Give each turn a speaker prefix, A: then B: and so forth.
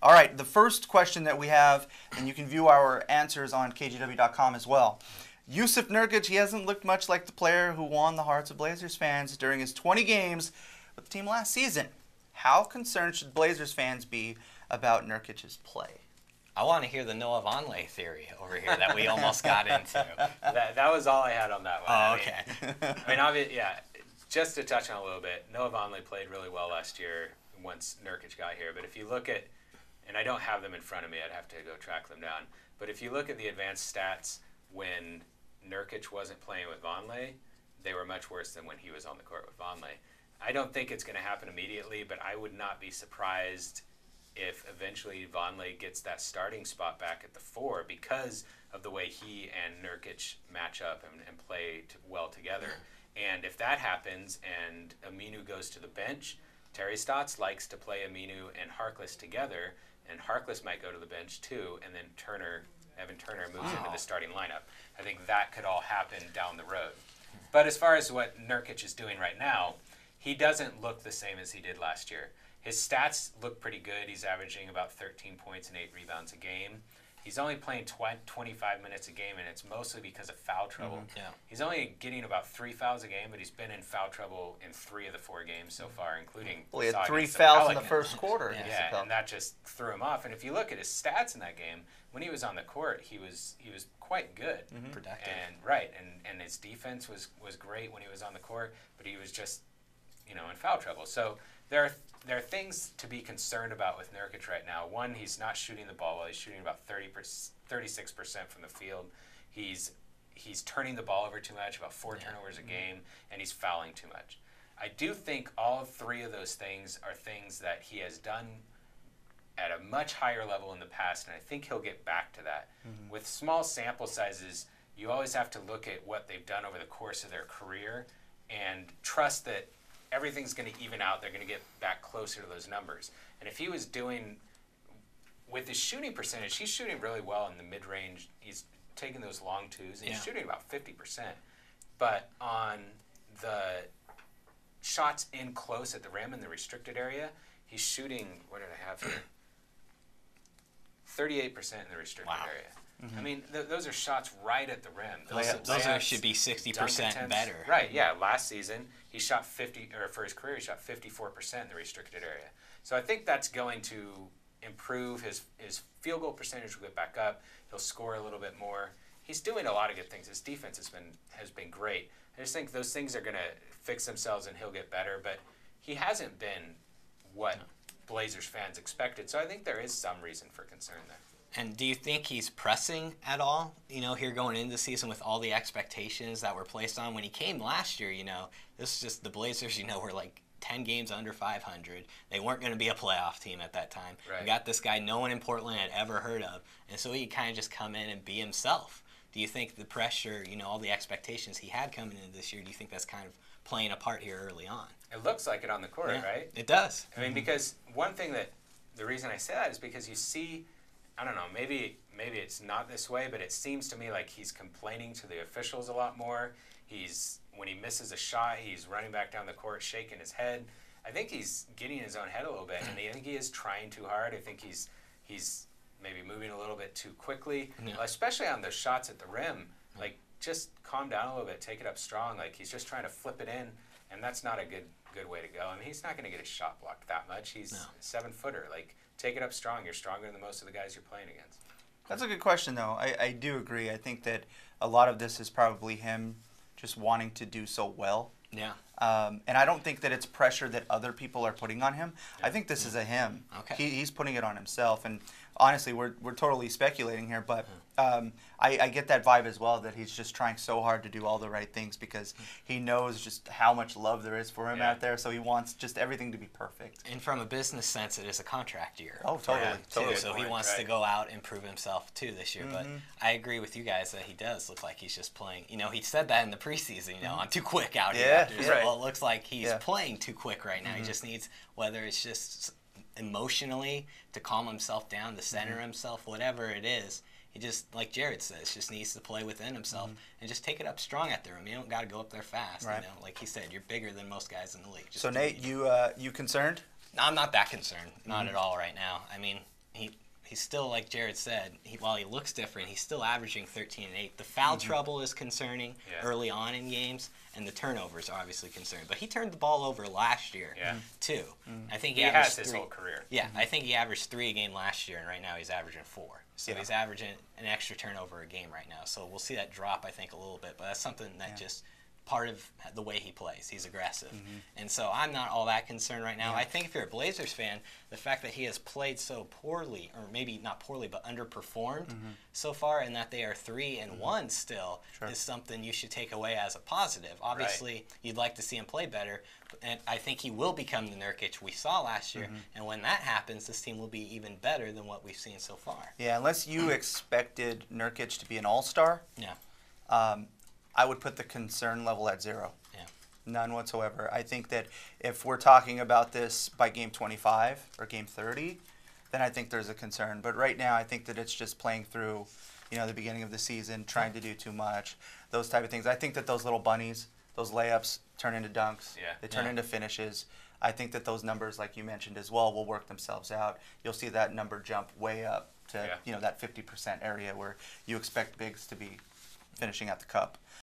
A: All right, the first question that we have, and you can view our answers on kgw.com as well. Jusuf Nurkic, he hasn't looked much like the player who won the hearts of Blazers fans during his 20 games with the team last season. How concerned should Blazers fans be about Nurkic's play?
B: I want to hear the Noah Vonleh theory over here that we almost got into.
C: That was all I had on that one.
B: Oh, okay.
C: Just to touch on a little bit, Noah Vonleh played really well last year once Nurkic got here. But if you look at, and I don't have them in front of me, I'd have to go track them down. But if you look at the advanced stats when Nurkic wasn't playing with Vonleh, they were much worse than when he was on the court with Vonleh. I don't think it's going to happen immediately, but I would not be surprised if eventually Vonleh gets that starting spot back at the 4 because of the way he and Nurkic match up and play well together. And if that happens and Aminu goes to the bench, Terry Stotts likes to play Aminu and Harkless together, and Harkless might go to the bench too, and then Evan Turner moves into the starting lineup. I think that could all happen down the road. But as far as what Nurkic is doing right now, he doesn't look the same as he did last year. His stats look pretty good. He's averaging about 13 points and 8 rebounds a game. He's only playing 25 minutes a game, and it's mostly because of foul trouble.
B: Yeah.
C: He's only getting about 3 fouls a game, but he's been in foul trouble in 3 of the 4 games so far, including
A: Well, he had 3 fouls in the first quarter.
C: Yeah, and that just threw him off. And if you look at his stats in that game, when he was on the court, he was quite good.
B: Productive.
C: And his defense was great when he was on the court, but he was just, in foul trouble. So there are things to be concerned about with Nurkic right now. One, he's not shooting the ball well. He's shooting about 36% from the field. He's turning the ball over too much, about 4 turnovers a game, and he's fouling too much. I do think all 3 of those things are things that he has done at a much higher level in the past, and I think he'll get back to that. With small sample sizes, you always have to look at what they've done over the course of their career and trust that everything's going to even out. They're going to get back closer to those numbers. And if he was doing, with his shooting percentage, he's shooting really well in the mid-range. He's taking those long twos, and he's shooting about 50%. But on the shots in close at the rim in the restricted area, he's shooting, what did I have here? 38% in the restricted area. I mean, those are shots right at the rim.
B: Those should be 60% better.
C: Right, yeah. Last season, he shot for his career, he shot 54% in the restricted area. So I think that's going to improve his field goal percentage will get back up. He'll score a little bit more. He's doing a lot of good things. His defense has been great. I just think those things are going to fix themselves and he'll get better. But he hasn't been what Blazers fans expected. So I think there is some reason for concern there.
B: And do you think he's pressing at all, here going into the season with all the expectations that were placed on? When he came last year, this is just the Blazers, were like 10 games under 500. They weren't going to be a playoff team at that time.
C: Right.
B: We got this guy no one in Portland had ever heard of. And so he kind of just come in and be himself. Do you think the pressure, all the expectations he had coming into this year, do you think that's kind of playing a part here early on?
C: It looks like it on the court, right?
B: It does.
C: I mean, because one thing the reason I say that is because you see, I don't know, maybe it's not this way, but it seems to me like he's complaining to the officials a lot more. When he misses a shot, he's running back down the court, shaking his head. I think he's getting in his own head a little bit, and I think he is trying too hard. I think he's maybe moving a little bit too quickly, especially on the shots at the rim. Like, just calm down a little bit, take it up strong. Like, he's just trying to flip it in, and that's not a good way to go. I mean, he's not going to get his shot blocked that much. He's a 7-footer. Like, take it up strong. You're stronger than most of the guys you're playing against.
A: That's a good question, though. I do agree. I think that a lot of this is probably him just wanting to do so well.
B: Yeah.
A: And I don't think that it's pressure that other people are putting on him. Yeah. I think this is a him.
B: Okay.
A: He's putting it on himself. And honestly, we're totally speculating here, but I get that vibe as well, that he's just trying so hard to do all the right things because he knows just how much love there is for him out there. So he wants just everything to be perfect.
B: And from a business sense, it is a contract year.
A: Oh, totally.
B: So he wants to go out and prove himself too this year. But I agree with you guys that he does look like he's just playing. He said that in the preseason. I'm too quick out here. Well, it looks like he's playing too quick right now. He just needs, whether it's just emotionally to calm himself down, to center himself, whatever it is. He just, like Jared says, just needs to play within himself and just take it up strong at the rim. You don't got to go up there fast.
A: Right.
B: Like he said, you're bigger than most guys in the league.
A: So Nate, you concerned?
B: No, I'm not that concerned. Not at all right now. I mean, he's still, like Jared said, while he looks different, he's still averaging 13 and 8. The foul trouble is concerning early on in games, and the turnovers are obviously concerning. But he turned the ball over last year, too. I think he
C: has his whole career.
B: Yeah, I think he averaged 3 a game last year, and right now he's averaging 4. So he's averaging an extra turnover a game right now. So we'll see that drop, I think, a little bit. But that's something that just part of the way he plays. He's aggressive. And so I'm not all that concerned right now. I think if you're a Blazers fan, the fact that he has played so poorly, or maybe not poorly, but underperformed so far, and that they are 3-1 still, is something you should take away as a positive. Obviously, you'd like to see him play better, and I think he will become the Nurkic we saw last year. And when that happens, this team will be even better than what we've seen so far.
A: Yeah, unless you expected Nurkic to be an all-star. I would put the concern level at 0. None whatsoever. I think that if we're talking about this by game 25 or game 30, then I think there's a concern. But right now, I think that it's just playing through, the beginning of the season, trying to do too much, those type of things. I think that those little bunnies, those layups turn into dunks. They turn into finishes. I think that those numbers, like you mentioned as well, will work themselves out. You'll see that number jump way up to, that 50% area where you expect bigs to be finishing at the cup.